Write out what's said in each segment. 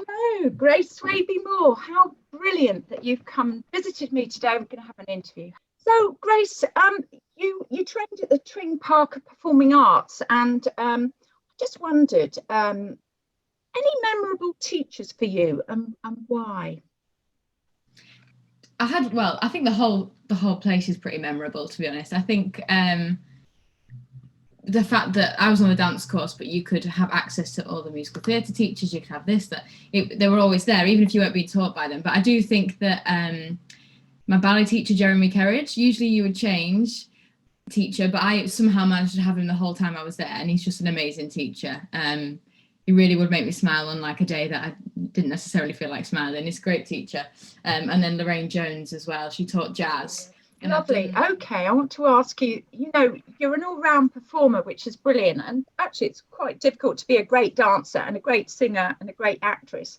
Hello, Grace Swaby-Moore. How brilliant that you've come and visited me today. We're going to have an interview. So, Grace, you trained at the Tring Park of Performing Arts, and I just wondered, any memorable teachers for you, and why? I think the whole place is pretty memorable, to be honest. I think the fact that I was on the dance course, but you could have access to all the musical theatre teachers, you could have this, they were always there, even if you weren't being taught by them. But I do think that my ballet teacher, Jeremy Kerridge, usually you would change teacher, but I somehow managed to have him the whole time I was there, and he's just an amazing teacher. He really would make me smile on like a day that I didn't necessarily feel like smiling. He's a great teacher. And then Lorraine Jones as well. She taught jazz. Lovely. Okay, I want to ask you, you're an all-round performer, which is brilliant. And actually, it's quite difficult to be a great dancer and a great singer and a great actress.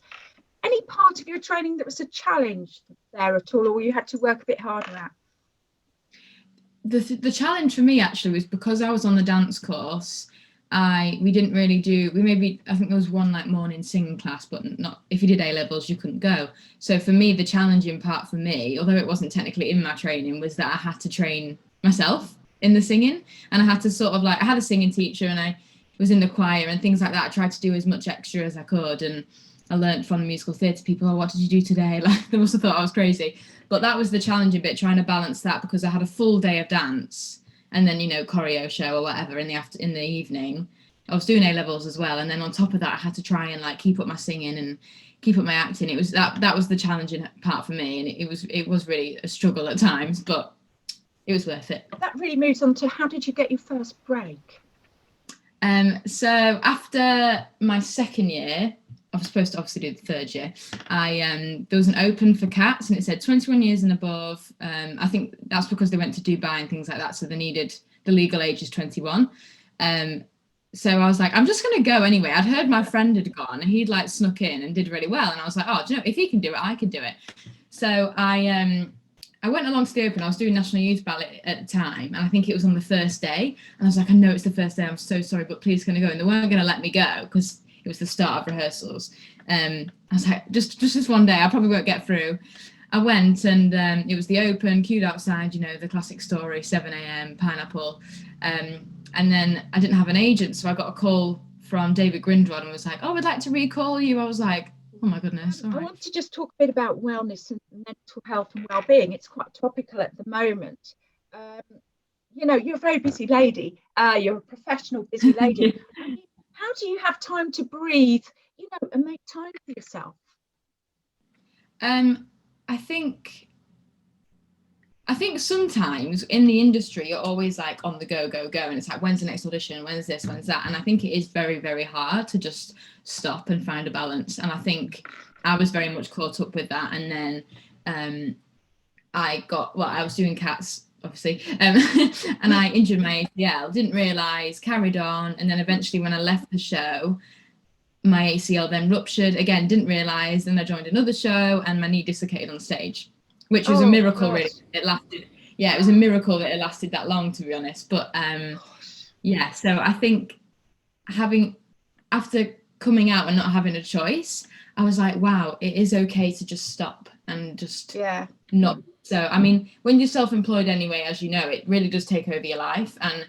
Any part of your training that was a challenge there at all, or you had to work a bit harder at? The challenge for me actually was because I was on the dance course. We didn't really do, I think there was one like morning singing class, but not, if you did A levels you couldn't go. So for me, the challenging part for me, although it wasn't technically in my training, was that I had to train myself in the singing, and I had to sort of like, I had a singing teacher and I was in the choir and things like that. I tried to do as much extra as I could, and I learned from the musical theatre people, oh, what did you do today? Like they must have thought I was crazy. But that was the challenging bit, trying to balance that, because I had a full day of dance and then, choreo show or whatever in the evening. I was doing A levels as well, and then on top of that I had to try and like keep up my singing and keep up my acting. It was that was the challenging part for me, and it was really a struggle at times, but it was worth it. That really moves on to, how did you get your first break? So after my second year, I was supposed to obviously do the third year. There was an open for cats, and it said 21 years and above. I think that's because they went to Dubai and things like that, so they needed, the legal age is 21. So I was like, I'm just going to go anyway. I'd heard my friend had gone, and he'd like snuck in and did really well, and I was like, oh, do you know, if he can do it, I can do it. So I went along to the open. I was doing National Youth Ballet at the time, and I think it was on the first day, and I was like, I know it's the first day, I'm so sorry, but please can I go? And they weren't going to let me go because it was the start of rehearsals. I was like, just this one day, I probably won't get through. I went, and it was the open, queued outside, the classic story, 7 a.m, pineapple. And then I didn't have an agent, so I got a call from David Grindrod and was like, oh, I'd like to recall you. I was like, oh my goodness. I want to just talk a bit about wellness and mental health and well-being. It's quite topical at the moment. You're a very busy lady. You're a professional busy lady. How do you have time to breathe, and make time for yourself? I think sometimes in the industry you're always like on the go, and it's like, when's the next audition? When's this? When's that? And I think it is very, very hard to just stop and find a balance. And I think I was very much caught up with that. And then I was doing cats, obviously, and I injured my ACL, didn't realise, carried on, and then eventually when I left the show, my ACL then ruptured again, didn't realise, then I joined another show and my knee dislocated on stage, which was a miracle. Gosh. Really, it lasted. Yeah, it was a miracle that it lasted that long, to be honest. But so I think after coming out and not having a choice, I was like, wow, it is okay to just stop and just not. So I mean, when you're self-employed anyway, as you know, it really does take over your life. And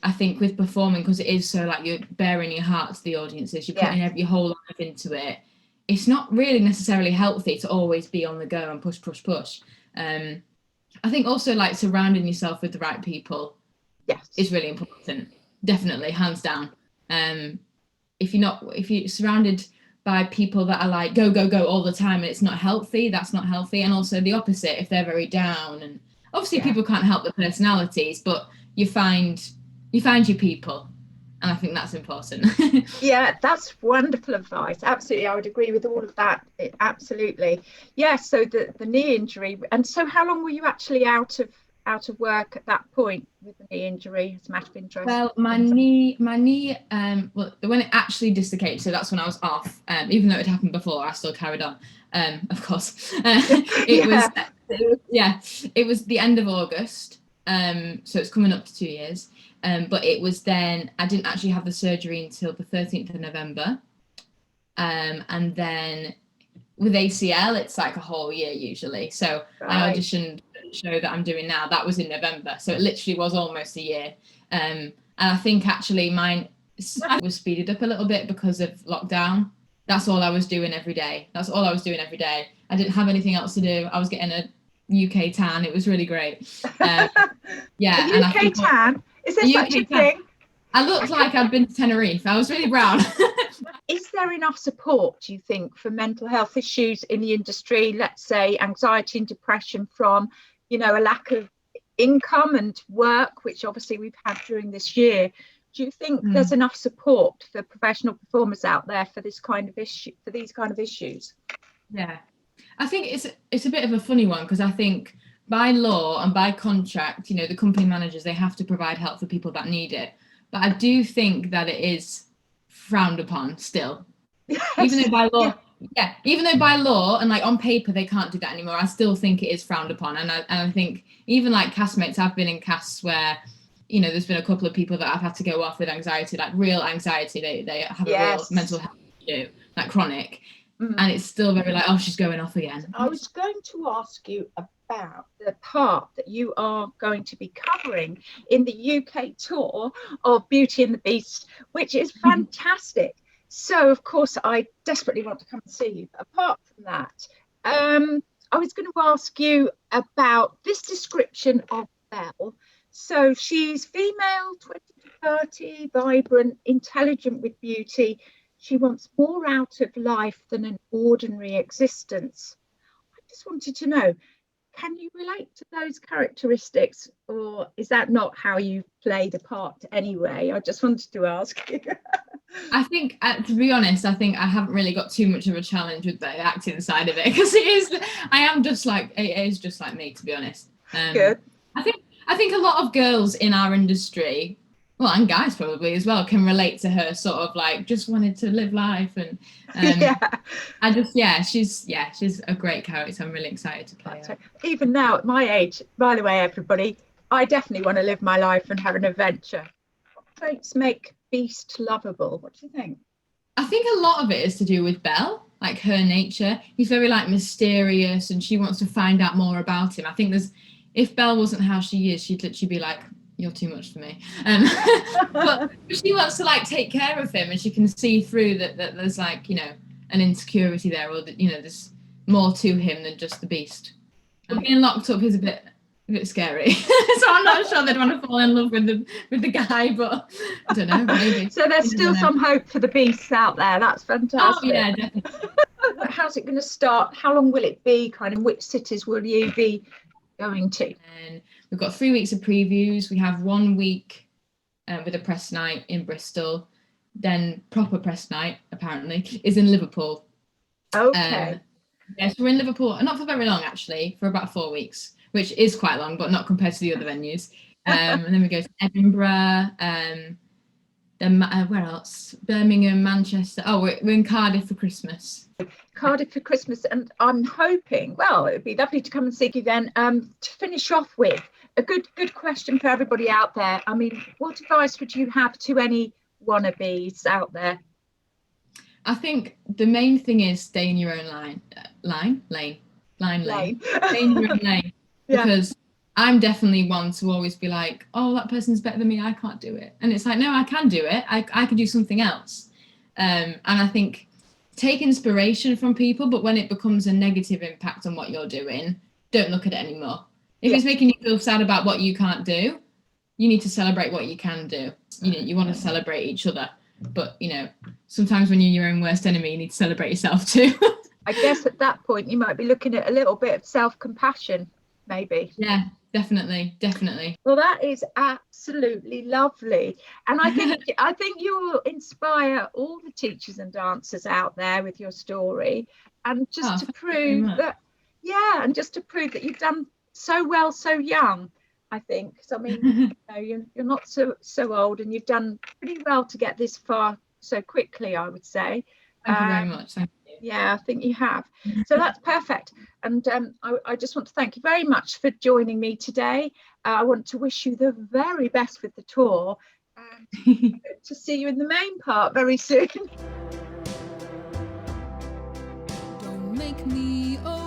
I think with performing, because it is so like you're bearing your heart to the audiences, you're putting your whole life into it. It's not really necessarily healthy to always be on the go and push. I think also like surrounding yourself with the right people is really important. Definitely, hands down. If you're surrounded by people that are like go all the time and it's not healthy, that's not healthy. And also the opposite, if they're very down, and obviously people can't help their personalities, but you find your people. And I think that's important. Yeah, that's wonderful advice. Absolutely. I would agree with all of that. Absolutely. Yeah. So the knee injury. And so how long were you actually out of work at that point with the knee injury? As a matter of interest? Well, my knee, when it actually dislocated, so that's when I was off. Even though it happened before, I still carried on. Of course. It was the end of August. So it's coming up to 2 years. But it was then, I didn't actually have the surgery until the 13th of November. And then with ACL, it's like a whole year usually. So I auditioned for the show that I'm doing now. That was in November. So it literally was almost a year. And I think actually mine was speeded up a little bit because of lockdown. That's all I was doing every day. I didn't have anything else to do. I was getting a UK tan. It was really great. Yeah. A UK tan? Is there such a thing? I looked like I'd been to Tenerife. I was really brown. Is there enough support, do you think, for mental health issues in the industry? Let's say anxiety and depression from, a lack of income and work, which obviously we've had during this year. Do you think there's enough support for professional performers out there for this kind of issue, for these kind of issues? Yeah, I think it's a bit of a funny one, because I think by law and by contract, the company managers, they have to provide help for people that need it. But I do think that it is frowned upon still. Yes. Even though by law and like on paper they can't do that anymore, I still think it is frowned upon. And I think even like castmates, I've been in casts where there's been a couple of people that I've had to go off with anxiety, like real anxiety. They have a real mental health issue, like chronic, and it's still very like, oh, she's going off again. I was going to ask you about the part that you are going to be covering in the UK tour of Beauty and the Beast, which is fantastic. So of course I desperately want to come and see you. But apart from that, I was going to ask you about this description of Belle. So she's female, 20 to 30, vibrant, intelligent with beauty. She wants more out of life than an ordinary existence. I just wanted to know, can you relate to those characteristics, or is that not how you play the part anyway? I just wanted to ask you. I think, to be honest, I think I haven't really got too much of a challenge with the acting side of it, because it is just like me, to be honest. Good. I think a lot of girls in our industry, well, and guys probably as well, can relate to her sort of like just wanted to live life. And she's a great character. I'm really excited to play her. Even now at my age, by the way, everybody, I definitely want to live my life and have an adventure. What traits make Beast lovable? What do you think? I think a lot of it is to do with Belle, like her nature. He's very like mysterious, and she wants to find out more about him. I think if Belle wasn't how she is, she'd literally be like, you're too much for me. But she wants to like take care of him, and she can see through that there's like, an insecurity there, or that, there's more to him than just the Beast. And being locked up is a bit scary. So I'm not sure they'd want to fall in love with the guy, but I don't know, maybe. So there's still some hope for the Beasts out there. That's fantastic. Oh yeah, definitely. How's it going to start? How long will it be? Kind of which cities will you be going to? And we've got 3 weeks of previews. We have 1 week with a press night in Bristol. Then proper press night apparently is in Liverpool. Okay. Yes, we're in Liverpool, not for very long actually, for about 4 weeks, which is quite long, but not compared to the other venues. And then we go to Edinburgh, then where else? Birmingham, Manchester. Oh, we're in Cardiff for Christmas. Cardiff for Christmas, and I'm hoping, well, it would be lovely to come and see you then. To finish off with a good question for everybody out there. I mean, what advice would you have to any wannabes out there? I think the main thing is stay in your own lane. Stay in your own lane. Because I'm definitely one to always be like, oh, that person's better than me, I can't do it. And it's like, no, I can do it. I can do something else. And I think take inspiration from people, but when it becomes a negative impact on what you're doing, don't look at it anymore. If it's making you feel sad about what you can't do, you need to celebrate what you can do. You want to celebrate each other. But, sometimes when you're your own worst enemy, you need to celebrate yourself too. I guess at that point, you might be looking at a little bit of self-compassion, maybe. Yeah, definitely. Well, that is absolutely lovely. And I think you'll inspire all the teachers and dancers out there with your story. And just to prove that you've done so well so young. I think. So, I mean, you're not so old, and you've done pretty well to get this far so quickly, I would say. Thank you very much. Thank you. Yeah, I think you have. So that's perfect. And I just want to thank you very much for joining me today. I want to wish you the very best with the tour, and to see you in the main part very soon. make me over.